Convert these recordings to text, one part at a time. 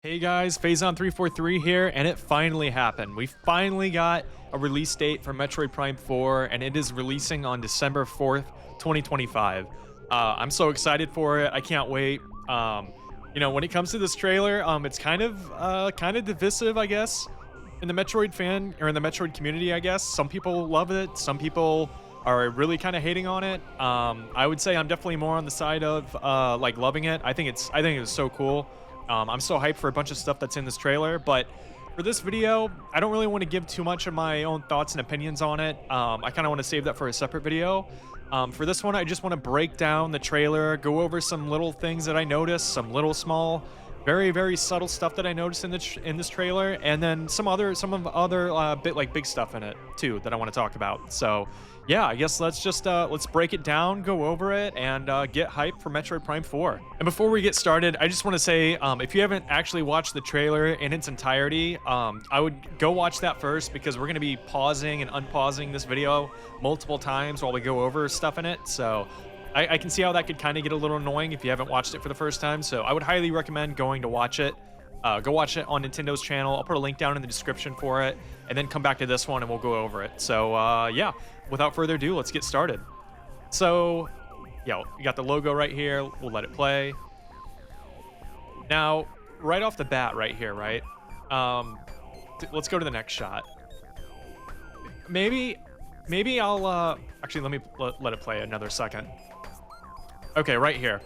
Hey guys, Phazon343 here, and it finally happened. We finally got a release date for Metroid Prime 4, and it is releasing on December 4th, 2025. I'm so excited for it. I can't wait. When it comes to this trailer, it's kind of divisive, I guess, in the Metroid fan or in the Metroid community, I guess. Some people love it. Some people are really kind of hating on it. I would say I'm definitely more on the side of like loving it. I think it's so cool. I'm so hyped for a bunch of stuff that's in this trailer, but for this video, I don't really want to give too much of my own thoughts and opinions on it. I kind of want to save that for a separate video. For this one, I just want to break down the trailer, go over some little things that I noticed, some little small, very, very subtle stuff that I noticed in this trailer, and then some other big stuff in it too that I want to talk about. So yeah, I guess let's break it down, go over it, and get hyped for Metroid Prime 4. And before we get started, I just want to say, if you haven't actually watched the trailer in its entirety, I would go watch that first, because we're going to be pausing and unpausing this video multiple times while we go over stuff in it. So I can see how that could kind of get a little annoying if you haven't watched it for the first time. So I would highly recommend going to watch it. Go watch it on Nintendo's channel. I'll put a link down in the description for it, and then come back to this one and we'll go over it. So yeah, without further ado, let's get started. So yeah, you got the logo right here. We'll let it play. Now, right off the bat right here, right? Let's go to the next shot. Maybe I'll actually let it play another second. Okay, right here.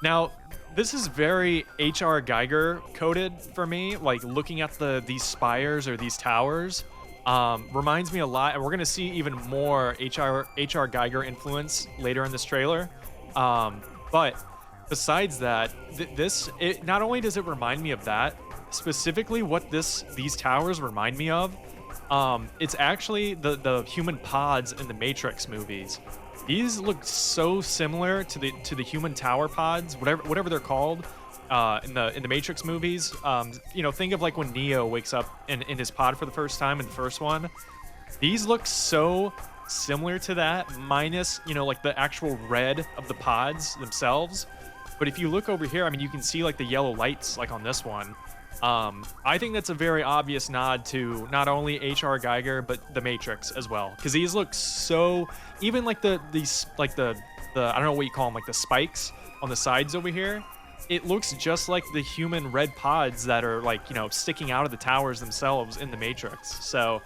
Now, this is very H.R. Geiger coded for me. Like, looking at these spires or these towers reminds me a lot, and we're gonna see even more H.R. Geiger influence later in this trailer. But besides that, not only does it remind me of that, specifically what these towers remind me of, it's actually the human pods in the Matrix movies. These look so similar to the human tower pods, whatever they're called, in the Matrix movies. Think of like when Neo wakes up in his pod for the first time in the first one. These look so similar to that, minus like the actual red of the pods themselves. But if you look over here, I mean, you can see like the yellow lights like on this one. I think that's a very obvious nod to not only H.R. Geiger but the Matrix as well, because these look so, even like the I don't know what you call them, like the spikes on the sides over here. It looks just like the human red pods that are like sticking out of the towers themselves in the Matrix. So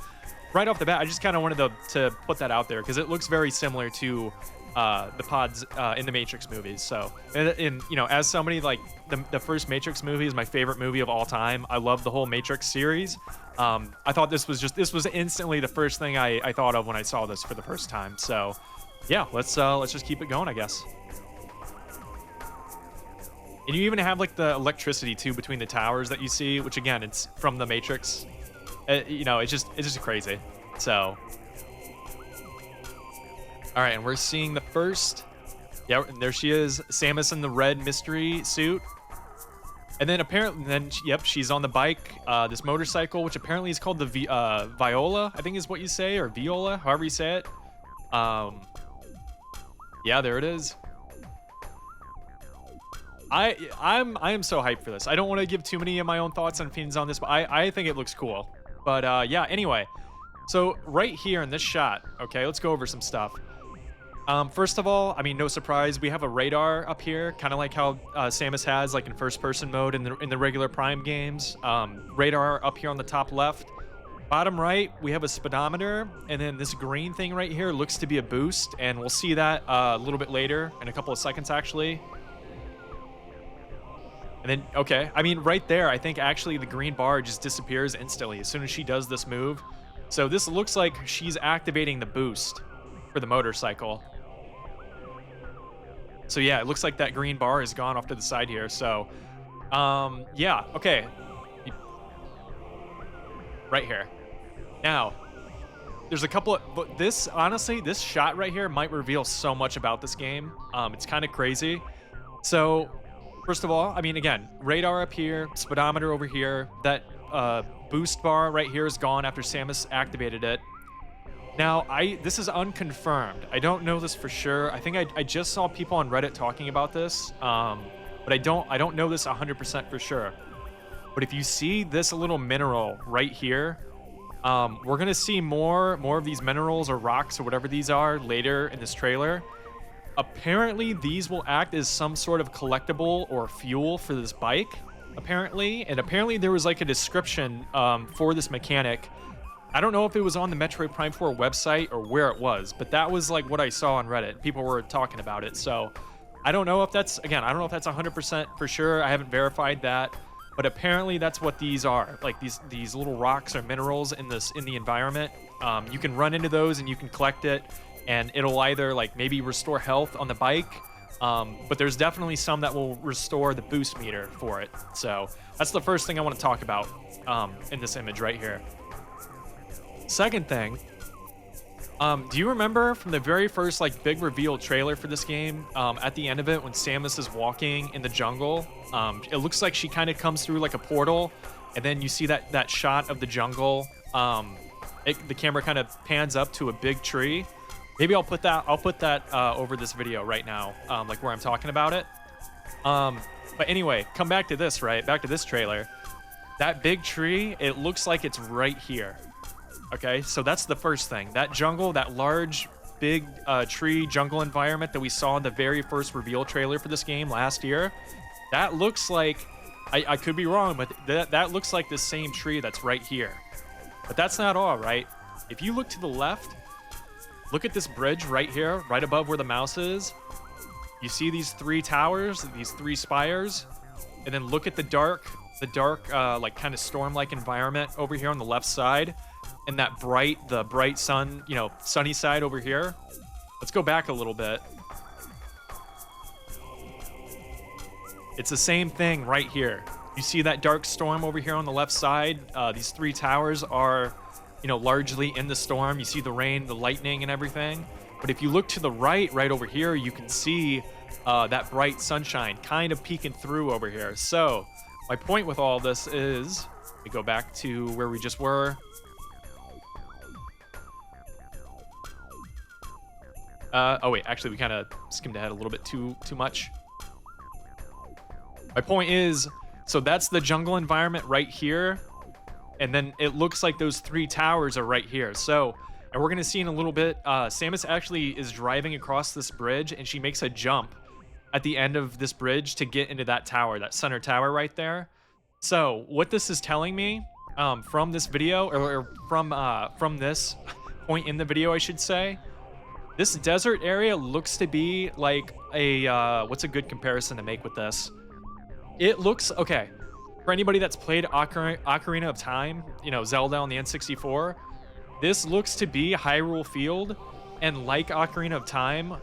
right off the bat, I just kind of wanted to put that out there, because it looks very similar to the pods in the Matrix movies. So, and as somebody, like the first Matrix movie is my favorite movie of all time. I love the whole Matrix series. I thought this was instantly the first thing I thought of when I saw this for the first time. So yeah, let's just keep it going, I guess. And you even have like the electricity too between the towers that you see, which again, it's from the Matrix. It's just crazy. So all right, and we're seeing the first. Yeah, there she is, Samus in the red mystery suit. And then apparently, yep, she's on the bike, this motorcycle, which apparently is called the Viola, I think is what you say, or Viola, however you say it. Yeah, there it is. I am so hyped for this. I don't want to give too many of my own thoughts and opinions on this, but I think it looks cool. But yeah, anyway. So right here in this shot, okay, let's go over some stuff. First of all, I mean, no surprise, we have a radar up here, kind of like how Samus has, like in first-person mode in the regular Prime games. Radar up here on the top left. Bottom right, we have a speedometer, and then this green thing right here looks to be a boost, and we'll see that a little bit later, in a couple of seconds, actually. And then, okay, I mean, right there, I think actually the green bar just disappears instantly as soon as she does this move. So this looks like she's activating the boost for the motorcycle. So yeah, it looks like that green bar is gone off to the side here. So, yeah, okay. Right here. Now, there's a couple of, but honestly, this shot right here might reveal so much about this game. It's kind of crazy. So, first of all, I mean, again, radar up here, speedometer over here. That boost bar right here is gone after Samus activated it. Now, this is unconfirmed. I don't know this for sure. I think I just saw people on Reddit talking about this, but I don't know this 100% for sure. But if you see this little mineral right here, we're gonna see more of these minerals or rocks or whatever these are later in this trailer. Apparently, these will act as some sort of collectible or fuel for this bike, apparently. And apparently there was like a description for this mechanic. I don't know if it was on the Metroid Prime 4 website or where it was, but that was like what I saw on Reddit. People were talking about it. So I don't know if that's, again, I don't know if that's 100% for sure. I haven't verified that, but apparently that's what these are. Like these little rocks or minerals in the environment. You can run into those and you can collect it, and it'll either like maybe restore health on the bike, but there's definitely some that will restore the boost meter for it. So that's the first thing I want to talk about in this image right here. Second thing, do you remember from the very first like big reveal trailer for this game, at the end of it when Samus is walking in the jungle, it looks like she kind of comes through like a portal, and then you see that shot of the jungle. The camera kind of pans up to a big tree. Maybe I'll put that over this video right now, like where I'm talking about it. But anyway, come back to this, right? Back to this trailer. That big tree, it looks like it's right here. Okay, so that's the first thing. That jungle, that large, big tree jungle environment that we saw in the very first reveal trailer for this game last year, that looks like, I could be wrong, but that looks like the same tree that's right here. But that's not all, right? If you look to the left, look at this bridge right here, right above where the mouse is. You see these three towers, these three spires, and then look at the dark, like kind of storm-like environment over here on the left side, and that the bright sun, sunny side over here. Let's go back a little bit. It's the same thing right here. You see that dark storm over here on the left side? These three towers are, largely in the storm. You see the rain, the lightning, and everything. But if you look to the right over here, you can see that bright sunshine kind of peeking through over here. So my point with all this is, we go back to where we just were. Oh wait, actually we kind of skimmed ahead a little bit too much. My point is, so that's the jungle environment right here. And then it looks like those three towers are right here. So, and we're gonna see in a little bit, Samus actually is driving across this bridge, and she makes a jump at the end of this bridge to get into that tower, that center tower right there. So what this is telling me, from this video, or from this point in the video, I should say, this desert area looks to be like a, what's a good comparison to make with this? It looks, okay, for anybody that's played Ocarina of Time, Zelda on the N64, this looks to be Hyrule Field, and like Ocarina of Time,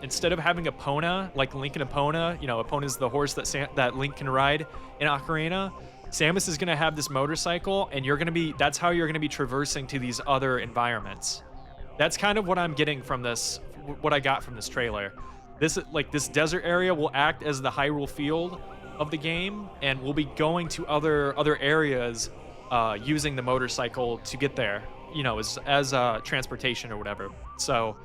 instead of having Epona, like Link and Epona, Epona's the horse that Link can ride in Ocarina, Samus is gonna have this motorcycle, and that's how you're gonna be traversing to these other environments. That's kind of what I'm getting from this, what I got from this trailer. This desert area will act as the Hyrule Field of the game, and we'll be going to other areas using the motorcycle to get there, as transportation or whatever. So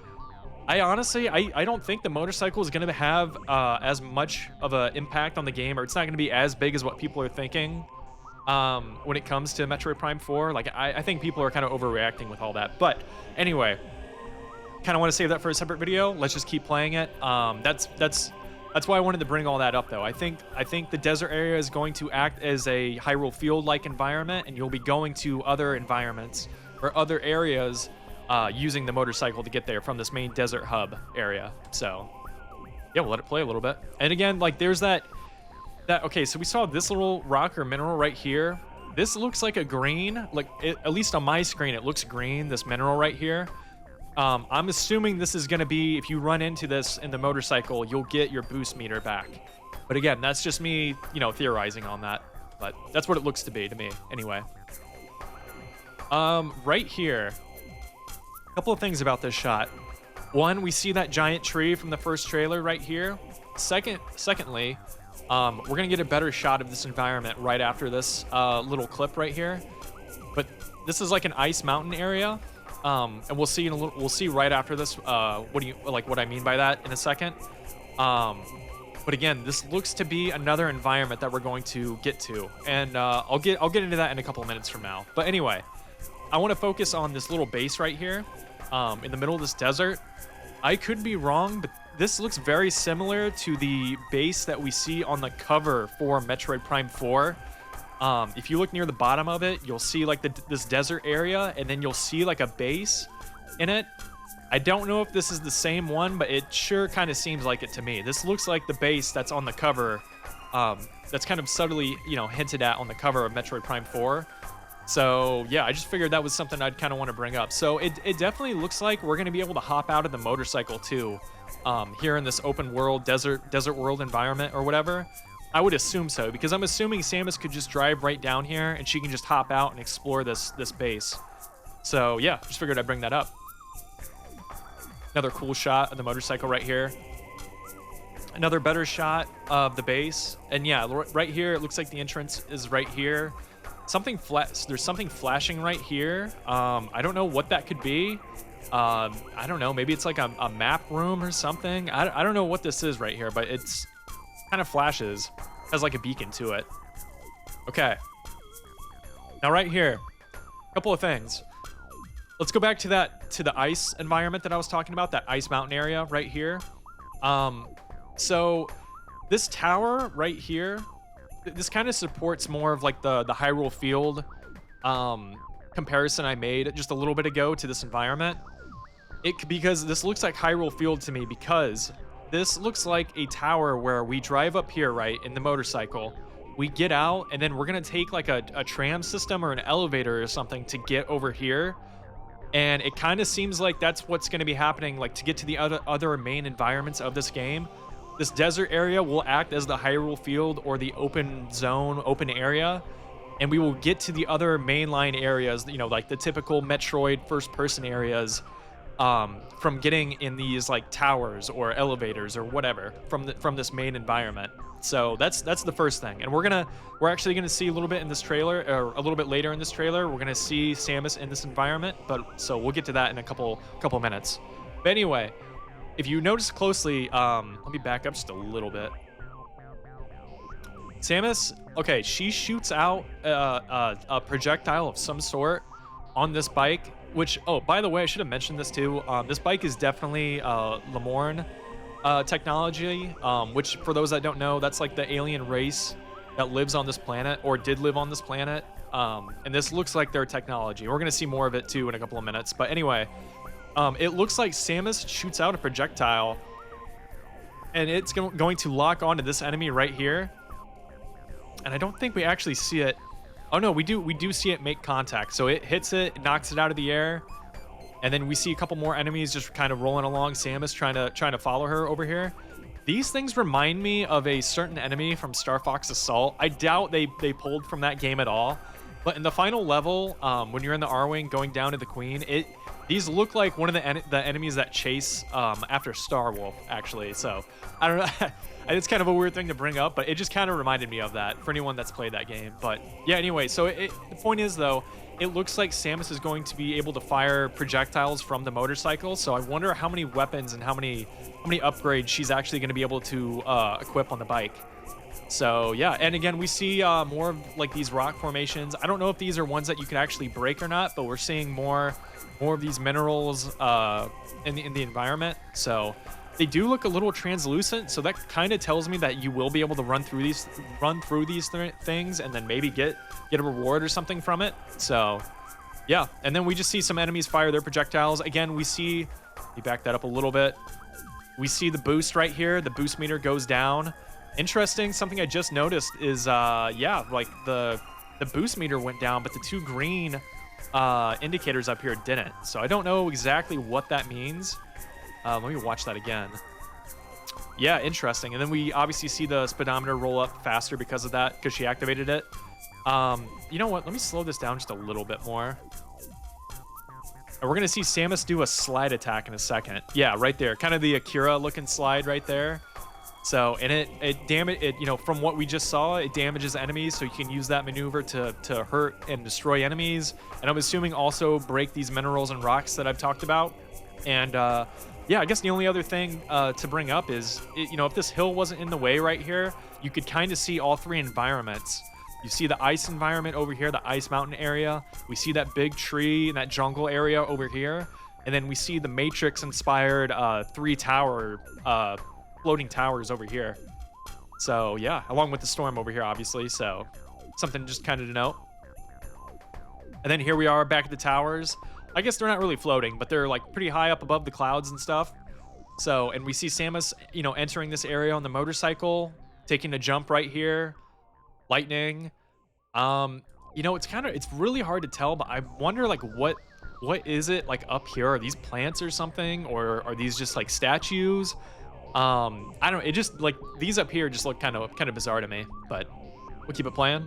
I honestly don't think the motorcycle is going to have as much of an impact on the game, or it's not going to be as big as what people are thinking when it comes to Metroid Prime 4. Like I think people are kind of overreacting with all that. But anyway, kind of want to save that for a separate video. Let's just keep playing it. That's why I wanted to bring all that up, though. I think the desert area is going to act as a Hyrule Field-like environment, and you'll be going to other environments or other areas using the motorcycle to get there from this main desert hub area. So, yeah, we'll let it play a little bit. And again, like, there's that. Okay, so we saw this little rock or mineral right here. This looks like a green. Like, at least on my screen, it looks green. This mineral right here. I'm assuming this is going to be, if you run into this in the motorcycle, you'll get your boost meter back. But again, that's just me, theorizing on that. But that's what it looks to be to me, anyway. Right here, a couple of things about this shot. One, we see that giant tree from the first trailer right here. Secondly, we're going to get a better shot of this environment right after this little clip right here. But this is like an ice mountain area. And we'll see right after this what I mean by that in a second. But again, this looks to be another environment that we're going to get to, and I'll get into that in a couple of minutes from now. But anyway, I want to focus on this little base right here, in the middle of this desert. I could be wrong, but this looks very similar to the base that we see on the cover for Metroid Prime 4. If you look near the bottom of it, you'll see like this desert area, and then you'll see like a base in it. I don't know if this is the same one, but it sure kind of seems like it to me. This looks like the base that's on the cover, that's kind of subtly, hinted at on the cover of Metroid Prime 4. So yeah, I just figured that was something I'd kind of want to bring up. So it definitely looks like we're going to be able to hop out of the motorcycle too, here in this open world, desert world environment or whatever. I would assume so, because I'm assuming Samus could just drive right down here and she can just hop out and explore this base. So yeah, just figured I'd bring that up. Another cool shot of the motorcycle right here. Another better shot of the base. And yeah, right here, it looks like the entrance is right here. There's something flashing right here. I don't know what that could be. I don't know, maybe it's like a map room or something. I don't know what this is right here, but it's kind of flashes. Has like a beacon to it. Okay. Now right here, a couple of things. Let's go back to the ice environment that I was talking about, that ice mountain area right here. So this tower right here, this kind of supports more of like the Hyrule Field comparison I made just a little bit ago to this environment. Because this looks like Hyrule Field to me, because this looks like a tower where we drive up here, right, in the motorcycle. We get out, and then we're gonna take like a tram system or an elevator or something to get over here. And it kind of seems like that's what's going to be happening, like to get to the other main environments of this game. This desert area will act as the Hyrule Field, or the open zone, open area. And we will get to the other mainline areas, like the typical Metroid first-person areas, from getting in these like towers or elevators or whatever from this main environment. So that's the first thing. And we're actually gonna see a little bit in this trailer, or a little bit later in this trailer, we're gonna see Samus in this environment. But so we'll get to that in a couple minutes. But anyway, if you notice closely, let me back up just a little bit. Samus, okay, she shoots out a projectile of some sort on this bike. Which, oh, by the way, I should have mentioned this too. This bike is definitely Lemorn technology, which for those that don't know, that's like the alien race that lives on this planet, or did live on this planet. And this looks like their technology. We're gonna see more of it too in a couple of minutes. But anyway, it looks like Samus shoots out a projectile, and it's going to lock onto this enemy right here. And I don't think we actually see it. Oh no, we do see it make contact. So it hits it, knocks it out of the air, and then we see a couple more enemies just kind of rolling along Samus, trying to follow her over here. These things remind me of a certain enemy from Star Fox Assault. I doubt they pulled from that game at all. But in the final level, when you're in the R-Wing going down to the Queen, these look like one of the enemies that chase after Star Wolf, actually. So I don't know. It's kind of a weird thing to bring up, but it just kind of reminded me of that for anyone that's played that game. But yeah, anyway, so the point is, though, it looks like Samus is going to be able to fire projectiles from the motorcycle. So I wonder how many weapons and how many upgrades she's actually going to be able to equip on the bike. So yeah, and again, we see more of like these rock formations. I don't know if these are ones that you can actually break or not, but we're seeing more of these minerals in the environment. So they do look a little translucent, so that kind of tells me that you will be able to run through these things and then maybe get a reward or something from it. So yeah, and then we just see some enemies fire their projectiles. Again, we back that up a little bit. We see the boost right here. The boost meter goes down. Interesting, something I just noticed is yeah, like the boost meter went down, but the two green indicators up here didn't. So I don't know exactly what that means. Let me watch that again. Yeah, interesting. And then we obviously see the speedometer roll up faster because of that, because she activated it. You know what? Let me slow this down just a little bit more. And we're going to see Samus do a slide attack in a second. Yeah, right there. Kind of the Akira looking slide right there. So, and it you know, from what we just saw, it damages enemies, so you can use that maneuver to hurt and destroy enemies. And I'm assuming also break these minerals and rocks that I've talked about. And yeah, I guess the only other thing to bring up is, you know, if this hill wasn't in the way right here, you could kind of see all three environments. You see the ice environment over here, the ice mountain area. We see that big tree and that jungle area over here. And then we see the Matrix inspired three tower, floating towers over here. So yeah, along with the storm over here, obviously. So something just kind of to note. And then here we are back at the towers. I guess they're not really floating, but they're like pretty high up above the clouds and stuff. So, and we see Samus, you know, entering this area on the motorcycle, taking a jump right here. Lightning. You know, it's really hard to tell, but I wonder like what is it like up here? Are these plants or something, or are these just like statues? I don't know. It just like these up here just look kind of bizarre to me, but we'll keep it playing.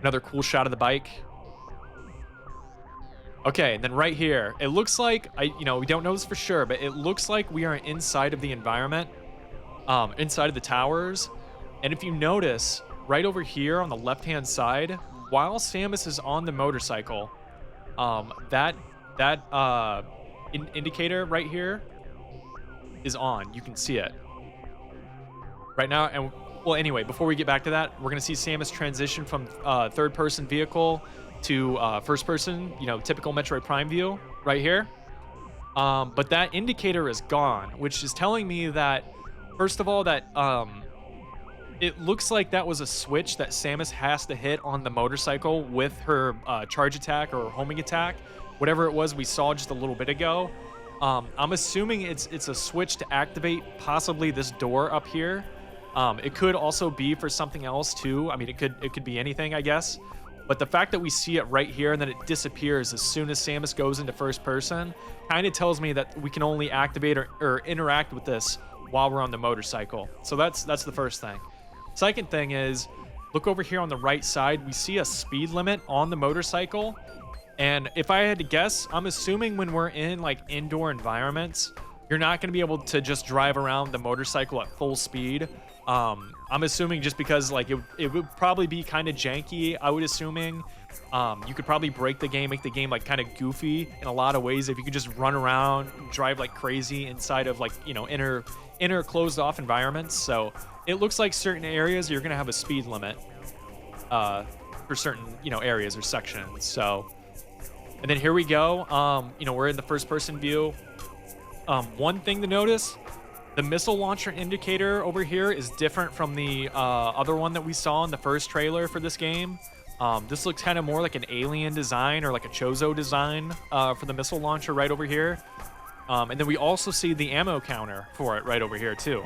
Another cool shot of the bike. Okay, and then right here, it looks like you know, we don't know this for sure, but it looks like we are inside of the environment, inside of the towers. And if you notice, right over here on the left-hand side, while Samus is on the motorcycle, that indicator right here is on. You can see it right now. And well, anyway, before we get back to that, we're gonna see Samus transition from third-person vehicle to first-person, you know, typical Metroid Prime view right here. But that indicator is gone, which is telling me that, first of all, that it looks like that was a switch that Samus has to hit on the motorcycle with her charge attack or homing attack, whatever it was we saw just a little bit ago. I'm assuming it's a switch to activate possibly this door up here. It could also be for something else too. I mean, it could be anything, I guess. But the fact that we see it right here and then it disappears as soon as Samus goes into first person kind of tells me that we can only activate or interact with this while we're on the motorcycle. So that's the first thing. Second thing is, look over here on the right side. We see a speed limit on the motorcycle. And if I had to guess, I'm assuming when we're in like indoor environments, you're not going to be able to just drive around the motorcycle at full speed. I'm assuming just because like it would probably be kind of janky, I would assuming. You could probably break the game, make the game like kind of goofy in a lot of ways if you could just run around, drive like crazy inside of like, you know, inner closed off environments. So it looks like certain areas you're gonna have a speed limit for certain, you know, areas or sections. So, and then here we go. You know, we're in the first person view. One thing to notice, the missile launcher indicator over here is different from the other one that we saw in the first trailer for this game. This looks kind of more like an alien design or like a Chozo design for the missile launcher right over here. And then we also see the ammo counter for it right over here too.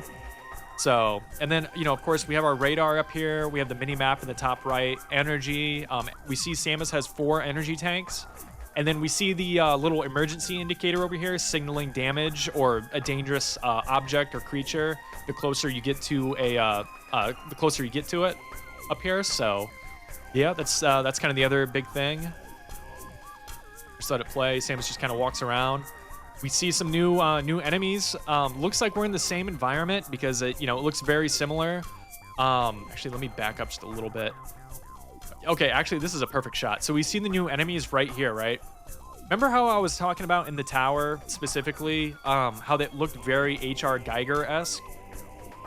So, and then, you know, of course, we have our radar up here. We have the mini map in the top right. Energy. We see Samus has 4 energy tanks. And then we see the little emergency indicator over here signaling damage or a dangerous object or creature the closer you get to the closer you get to it up here. So, yeah, that's kind of the other big thing. Just let it play. Samus just kind of walks around. We see some new enemies. Looks like we're in the same environment because it looks very similar. Actually, let me back up just a little bit. Okay, actually, this is a perfect shot. So we see the new enemies right here, right? Remember how I was talking about in the tower specifically, how they looked very H.R. Geiger-esque?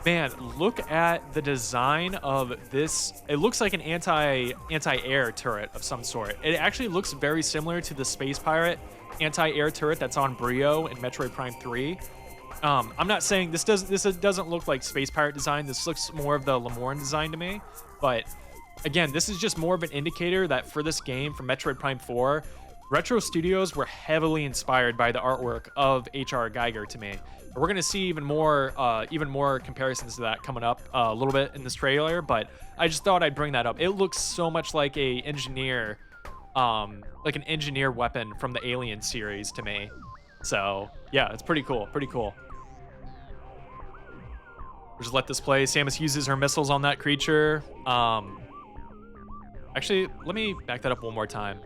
Man, look at the design of this. It looks like an anti-air turret of some sort. It actually looks very similar to the Space Pirate anti-air turret that's on Brio in Metroid Prime 3. I'm not saying this doesn't look like Space Pirate design. This looks more of the Lemorne design to me. But again, this is just more of an indicator that for this game, for Metroid Prime 4, Retro Studios were heavily inspired by the artwork of H.R. Geiger to me. We're gonna see even more comparisons to that coming up a little bit in this trailer, but I just thought I'd bring that up. It looks so much like an engineer weapon from the Alien series to me. So yeah, it's pretty cool. Pretty cool. We'll just let this play. Samus uses her missiles on that creature. Actually, let me back that up one more time.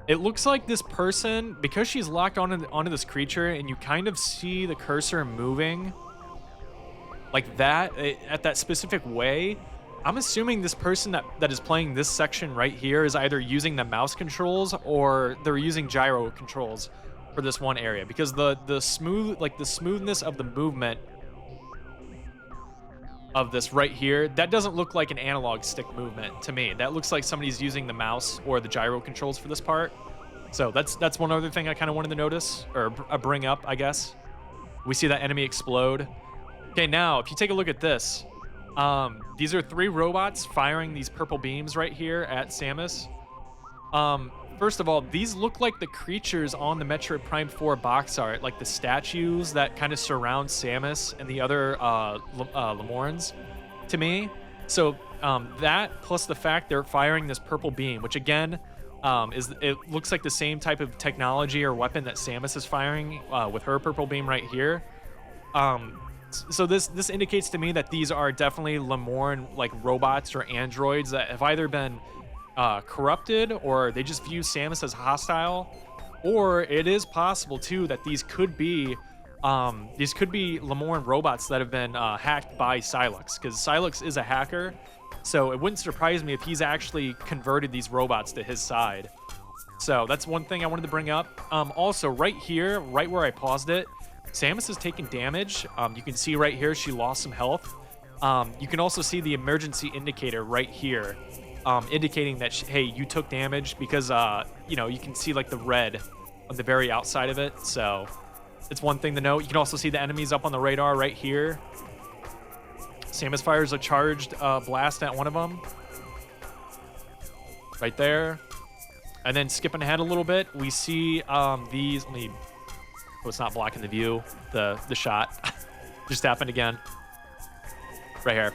It looks like this person, because she's locked onto this creature, and you kind of see the cursor moving like that at that specific way. I'm assuming this person that is playing this section right here is either using the mouse controls or they're using gyro controls for this one area, because the smoothness of the movement of this right here, that doesn't look like an analog stick movement to me. That looks like somebody's using the mouse or the gyro controls for this part. So that's one other thing I kind of wanted to notice, or bring up, I guess. We see that enemy explode. Okay, now if you take a look at this, these are 3 robots firing these purple beams right here at Samus. First of all, these look like the creatures on the Metroid Prime 4 box art, like the statues that kind of surround Samus and the other Lemurns to me. So that plus the fact they're firing this purple beam, which again, it looks like the same type of technology or weapon that Samus is firing with her purple beam right here. So this indicates to me that these are definitely Lemurn like robots or androids that have either been corrupted, or they just view Samus as hostile, or it is possible too that these could be Lemurn robots that have been hacked by Sylux, because Sylux is a hacker. So it wouldn't surprise me if he's actually converted these robots to his side. So that's one thing I wanted to bring up. Also, right here, right where I paused it, Samus is taking damage. You can see right here she lost some health. You can also see the emergency indicator right here, indicating that, hey, you took damage, because, you know, you can see like the red on the very outside of it. So it's one thing to note. You can also see the enemies up on the radar right here. Samus fires a charged blast at one of them. Right there. And then skipping ahead a little bit, we see these... Let me... Oh, it's not blocking the view. The shot just happened again. Right here.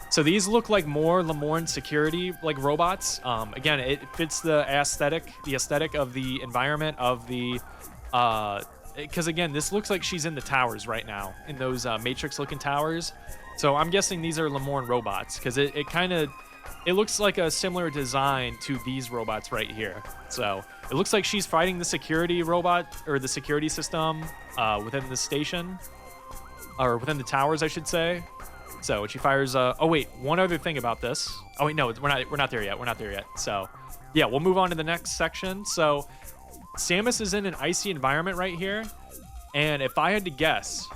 So these look like more Lemurn security like robots. Again, it fits the aesthetic of the environment of the... Because again, this looks like she's in the towers right now, in those Matrix-looking towers. So I'm guessing these are Lemurn robots, because it looks like a similar design to these robots right here. So it looks like she's fighting the security robot, or the security system within the station, or within the towers, I should say. So she fires. Oh wait, one other thing about this. Oh wait, no, we're not there yet. We're not there yet. So yeah, we'll move on to the next section. So Samus is in an icy environment right here, and if I had to guess,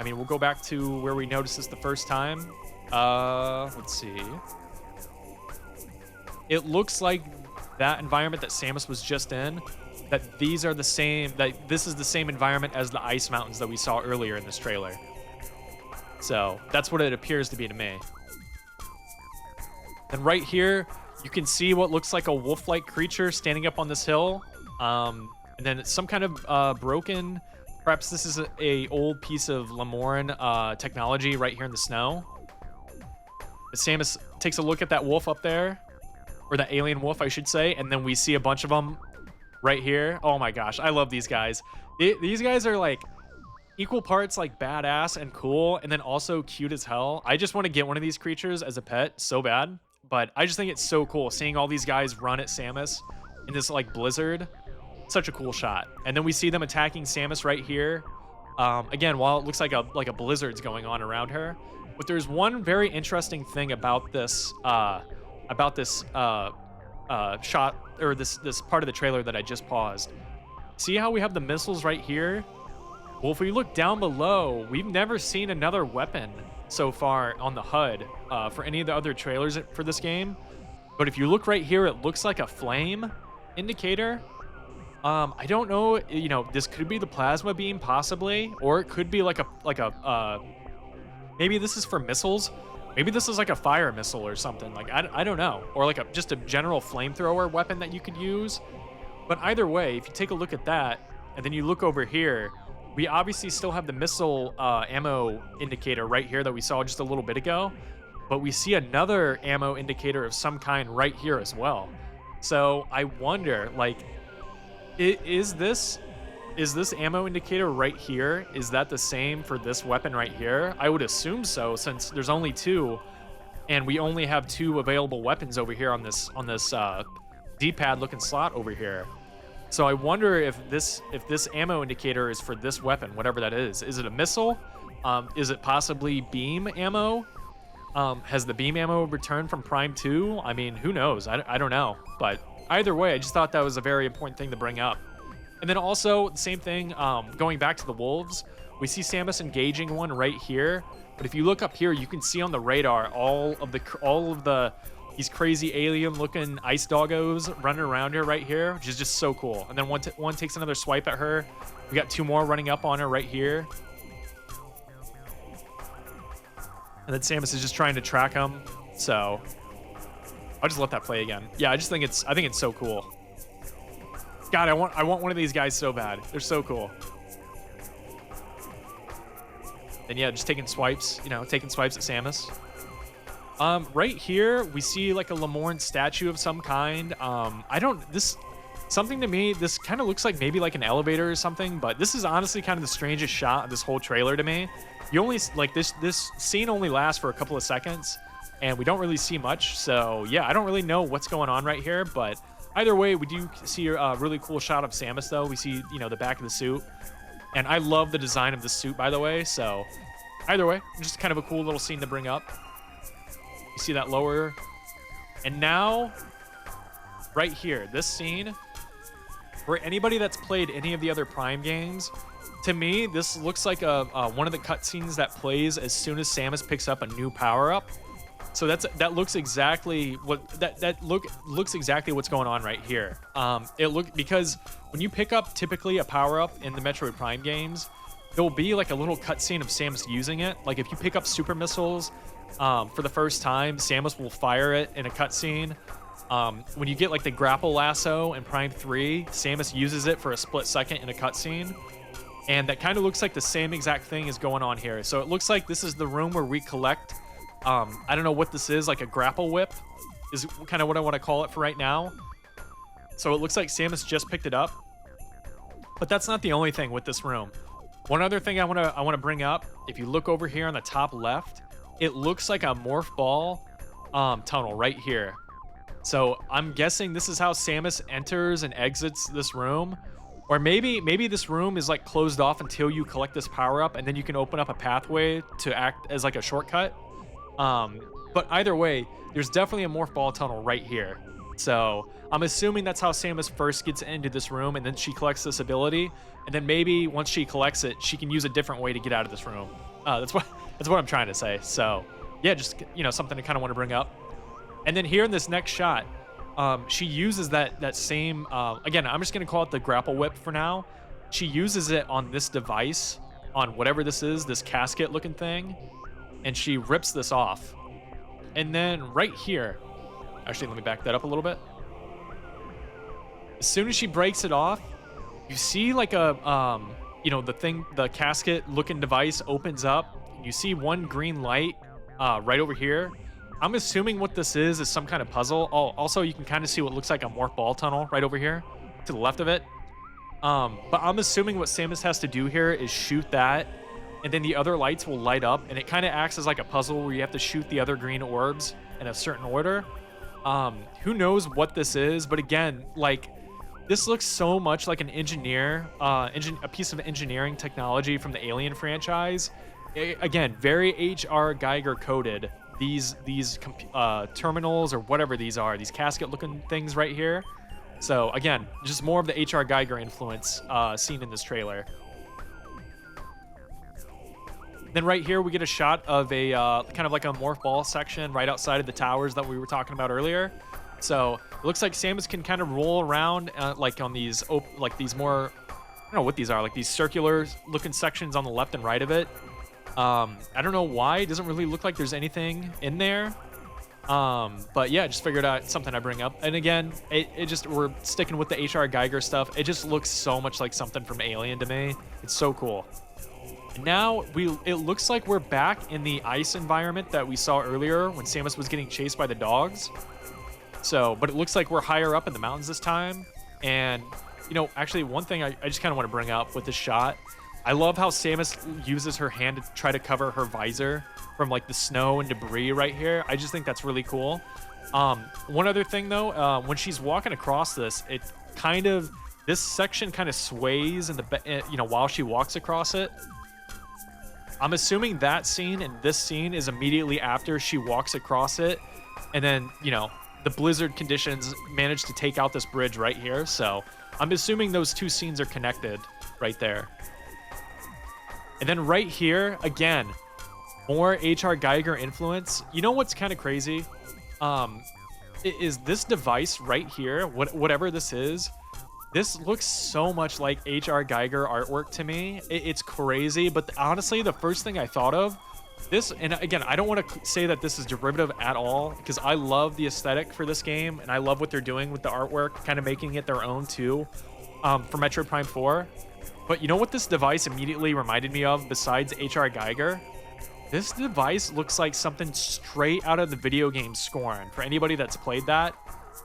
I mean, we'll go back to where we noticed this the first time. Let's see. It looks like that environment that Samus was just in, that these are the same, that this is the same environment as the ice mountains that we saw earlier in this trailer. So that's what it appears to be to me. And right here, you can see what looks like a wolf-like creature standing up on this hill. And then it's some kind of broken... Perhaps this is a old piece of Lemurn technology right here in the snow. Samus takes a look at that wolf up there, or that alien wolf, I should say, and then we see a bunch of them right here. Oh my gosh, I love these guys. These guys are like equal parts like badass and cool, and then also cute as hell. I just want to get one of these creatures as a pet so bad, but I just think it's so cool seeing all these guys run at Samus in this like blizzard. Such a cool shot. And then we see them attacking Samus right here. Again, while it looks like a blizzard's going on around her, but there's one very interesting thing about this shot, or this part of the trailer that I just paused. See how we have the missiles right here? Well, if we look down below, we've never seen another weapon so far on the HUD for any of the other trailers for this game. But if you look right here, it looks like a flame indicator. I don't know, you know, this could be the plasma beam possibly, or it could be like a maybe this is for missiles. Maybe this is like a fire missile or something. Like, I don't know. Or like just a general flamethrower weapon that you could use. But either way, if you take a look at that, and then you look over here, we obviously still have the missile ammo indicator right here that we saw just a little bit ago. But we see another ammo indicator of some kind right here as well. So I wonder, like, is this ammo indicator right here, is that the same for this weapon right here? I would assume so, since there's only 2, and we only have 2 available weapons over here on this D-pad looking slot over here. So I wonder if this ammo indicator is for this weapon, whatever that is. Is it a missile? Is it possibly beam ammo? Has the beam ammo returned from Prime 2? I mean, who knows? I don't know. But either way, I just thought that was a very important thing to bring up. And then also the same thing, going back to the wolves, we see Samus engaging one right here. But if you look up here, you can see on the radar all of these crazy alien-looking ice doggos running around her right here, which is just so cool. And then one takes another swipe at her. We got 2 more running up on her right here. And then Samus is just trying to track them. So I'll just let that play again. Yeah, I think it's so cool. God, I want one of these guys so bad. They're so cool. And yeah, just taking swipes, taking swipes at Samus. Right here, we see like a Lamorne statue of some kind. Something to me, this kind of looks like maybe like an elevator or something, but this is honestly kind of the strangest shot of this whole trailer to me. You only, like, this scene only lasts for a couple of seconds, and we don't really see much. So yeah, I don't really know what's going on right here, but either way, we do see a really cool shot of Samus though. We see, the back of the suit. And I love the design of the suit, by the way. So either way, just kind of a cool little scene to bring up. You see that lower. And now, right here, this scene, for anybody that's played any of the other Prime games, to me, this looks like one of the cutscenes that plays as soon as Samus picks up a new power-up. So that looks exactly looks exactly what's going on right here. Because when you pick up typically a power-up in the Metroid Prime games, there'll be like a little cutscene of Samus using it. Like if you pick up super missiles for the first time, Samus will fire it in a cutscene. When you get like the grapple lasso in Prime 3, Samus uses it for a split second in a cutscene. And that kind of looks like the same exact thing is going on here. So it looks like this is the room where we collect, I don't know what this is, like a grapple whip is kind of what I want to call it for right now. So it looks like Samus just picked it up. But that's not the only thing with this room. One other thing I want to bring up, if you look over here on the top left, it looks like a morph ball tunnel right here. So I'm guessing this is how Samus enters and exits this room. Or maybe this room is like closed off until you collect this power up, and then you can open up a pathway to act as like a shortcut. But either way, there's definitely a morph ball tunnel right here. So I'm assuming that's how Samus first gets into this room, and then she collects this ability, and then maybe once she collects it, she can use a different way to get out of this room. That's what I'm trying to say. So yeah, just something to kind of want to bring up. And then here in this next shot, she uses that same, again, I'm just going to call it the grapple whip for now. She uses it on this device, on whatever this is, this casket looking thing, and she rips this off. And then right here, actually, let me back that up a little bit. As soon as she breaks it off, you see like the casket looking device opens up. And you see one green light right over here. I'm assuming what this is some kind of puzzle. Oh, also, you can kind of see what looks like a morph ball tunnel right over here to the left of it. But I'm assuming what Samus has to do here is shoot that, and then the other lights will light up, and it kind of acts as like a puzzle where you have to shoot the other green orbs in a certain order. Who knows what this is, but again, like, this looks so much like an a piece of engineering technology from the Alien franchise. Again, very H.R. Geiger coded. These terminals or whatever these are, these casket looking things right here. So again, just more of the H.R. Geiger influence seen in this trailer. Then right here we get a shot of a kind of like a morph ball section right outside of the towers that we were talking about earlier. So it looks like Samus can kind of roll around like on these these more, I don't know what these are, like these circular looking sections on the left and right of it. I don't know why. It doesn't really look like there's anything in there. But yeah, just figured out something I bring up. And again, we're sticking with the H.R. Geiger stuff. It just looks so much like something from Alien to me. It's so cool. And now it looks like we're back in the ice environment that we saw earlier when Samus was getting chased by the dogs. So, but it looks like we're higher up in the mountains this time. And, actually one thing I just kind of want to bring up with this shot, I love how Samus uses her hand to try to cover her visor from like the snow and debris right here. I just think that's really cool. One other thing though, when she's walking across this, this section kind of sways while she walks across it. I'm assuming that scene and this scene is immediately after she walks across it, and then the blizzard conditions managed to take out this bridge right here. So I'm assuming those two scenes are connected right there. And then right here, again, more H.R. Geiger influence. You know what's kind of crazy? Is this device right here, whatever this is, this looks so much like H.R. Geiger artwork to me. It's crazy, but honestly, the first thing I thought of, this, and again, I don't want to say that this is derivative at all, because I love the aesthetic for this game, and I love what they're doing with the artwork, kind of making it their own too, for Metroid Prime 4. But you know what this device immediately reminded me of besides H.R. Geiger? This device looks like something straight out of the video game Scorn. For anybody that's played that,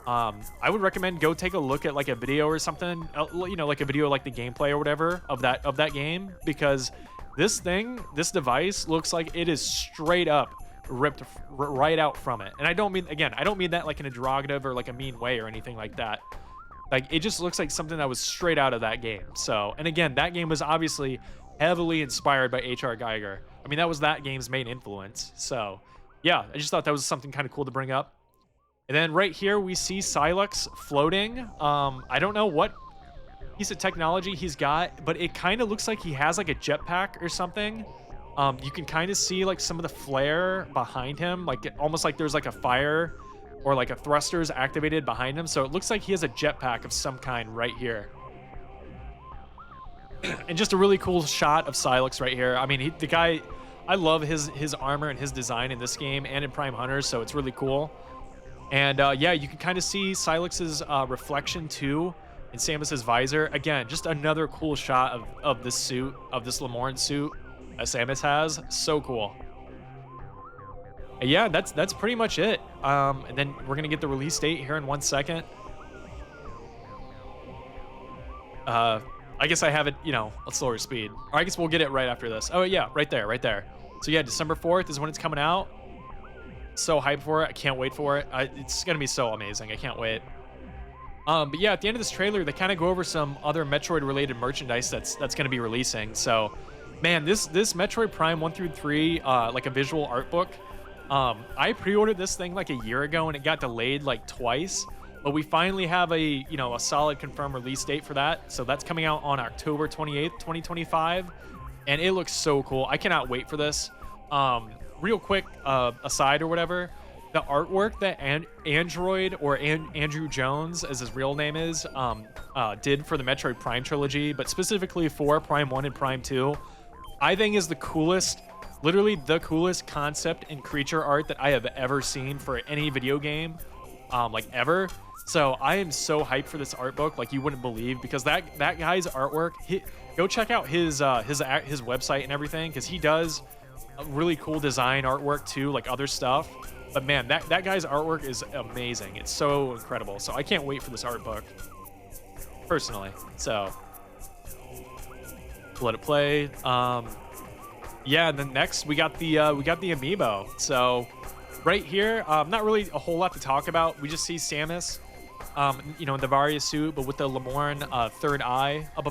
I would recommend go take a look at like a video or something, you know, like a video like the gameplay or whatever of that game, because this device looks like it is straight up ripped right out from it. And I don't mean that like in a derogative or like a mean way or anything like that. Like, it just looks like something that was straight out of that game. So, and again, that game was obviously heavily inspired by H.R. Geiger. I mean, that was that game's main influence. So, yeah, I just thought that was something kind of cool to bring up. And then right here, we see Sylux floating. I don't know what piece of technology he's got, but it kind of looks like he has like a jetpack or something. You can kind of see like some of the flare behind him, like almost like there's like a fire or like a thrusters activated behind him. So it looks like he has a jetpack of some kind right here. And just a really cool shot of Sylux right here. I mean, the guy, I love his armor and his design in this game and in Prime Hunters, so it's really cool. And yeah, you can kind of see Sylux's reflection too in Samus's visor. Again, just another cool shot of this suit, of this Lamorne suit that Samus has. So cool. And yeah, that's pretty much it. And then we're gonna get the release date here in 1 second. I guess I have it, you know, at slower speed. Or I guess we'll get it right after this. Oh yeah, right there, right there. So yeah, December 4th is when it's coming out. So hyped for it. I can't wait for it. It's gonna be so amazing. I can't wait. But yeah, at the end of this trailer, they kind of go over some other Metroid-related merchandise that's gonna be releasing. So, man, this Metroid Prime 1 through 3, like a visual art book. I pre-ordered this thing like a year ago and it got delayed like twice. But we finally have a solid confirmed release date for that. So that's coming out on October 28th, 2025. And it looks so cool. I cannot wait for this. Real quick aside or whatever, the artwork that Android or Andrew Jones, as his real name is, did for the Metroid Prime trilogy, but specifically for Prime 1 and Prime 2, I think is the coolest, literally the coolest concept and creature art that I have ever seen for any video game, like ever. So I am so hyped for this art book, like you wouldn't believe, because that guy's artwork, go check out his website and everything, because he does a really cool design artwork too, like other stuff. But man, that guy's artwork is amazing. It's so incredible. So I can't wait for this art book, personally. So let it play. Yeah, and then next we got the amiibo. So right here, not really a whole lot to talk about. We just see Samus, in the Varia suit, but with the Lamorne third eye up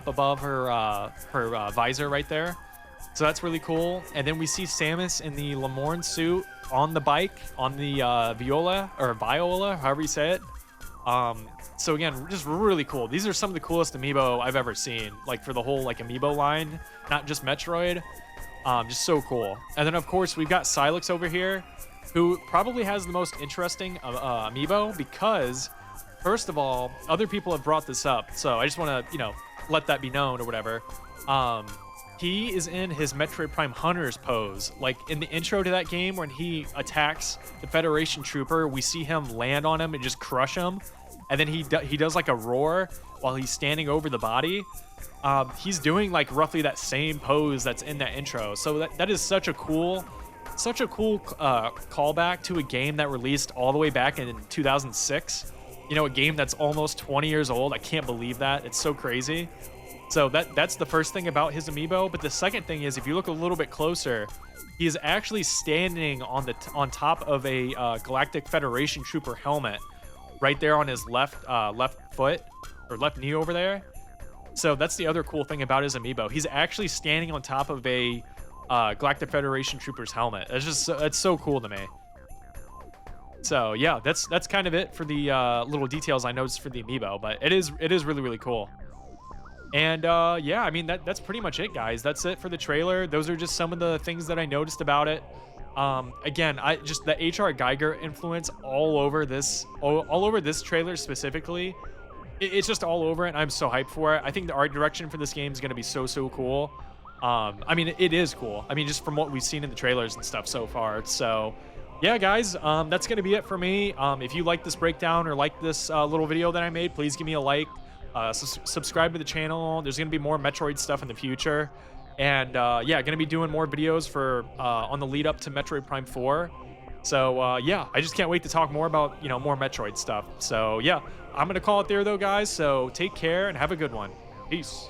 above her visor right there. So that's really cool. And then we see Samus in the Lamorne suit on the bike, on the Viola, however you say it. So again, just really cool. These are some of the coolest amiibo I've ever seen, like for the whole like amiibo line, not just Metroid. Just so cool. And then of course we've got Sylux over here, who probably has the most interesting amiibo, because first of all, other people have brought this up, so I just want to let that be known or whatever. He is in his Metroid Prime Hunters pose. Like in the intro to that game, when he attacks the Federation Trooper, we see him land on him and just crush him. And then he does like a roar while he's standing over the body. He's doing like roughly that same pose that's in that intro. So that is such a cool callback to a game that released all the way back in 2006. A game that's almost 20 years old. I can't believe that. It's so crazy. So that's the first thing about his amiibo. But the second thing is, if you look a little bit closer, he is actually standing on top of a Galactic Federation Trooper helmet, right there on his left foot or left knee over there. So that's the other cool thing about his amiibo. He's actually standing on top of a Galactic Federation Trooper's helmet. That's so cool to me. So yeah, that's kind of it for the little details I noticed for the amiibo, but it is really really cool. And yeah, I mean that's pretty much it, guys. That's it for the trailer. Those are just some of the things that I noticed about it. Again, I just the HR Geiger influence all over this trailer specifically. It's just all over it. I'm so hyped for it. I think the art direction for this game is gonna be so cool. I mean, it is cool. I mean, just from what we've seen in the trailers and stuff so far. So, yeah, guys, that's gonna be it for me. If you like this breakdown or like this little video that I made, please give me a like. Subscribe to the channel. There's gonna be more Metroid stuff in the future, and yeah, gonna be doing more videos for on the lead up to Metroid Prime 4. So yeah, I just can't wait to talk more about more Metroid stuff. So yeah, I'm gonna call it there though, guys. So take care and have a good one. Peace.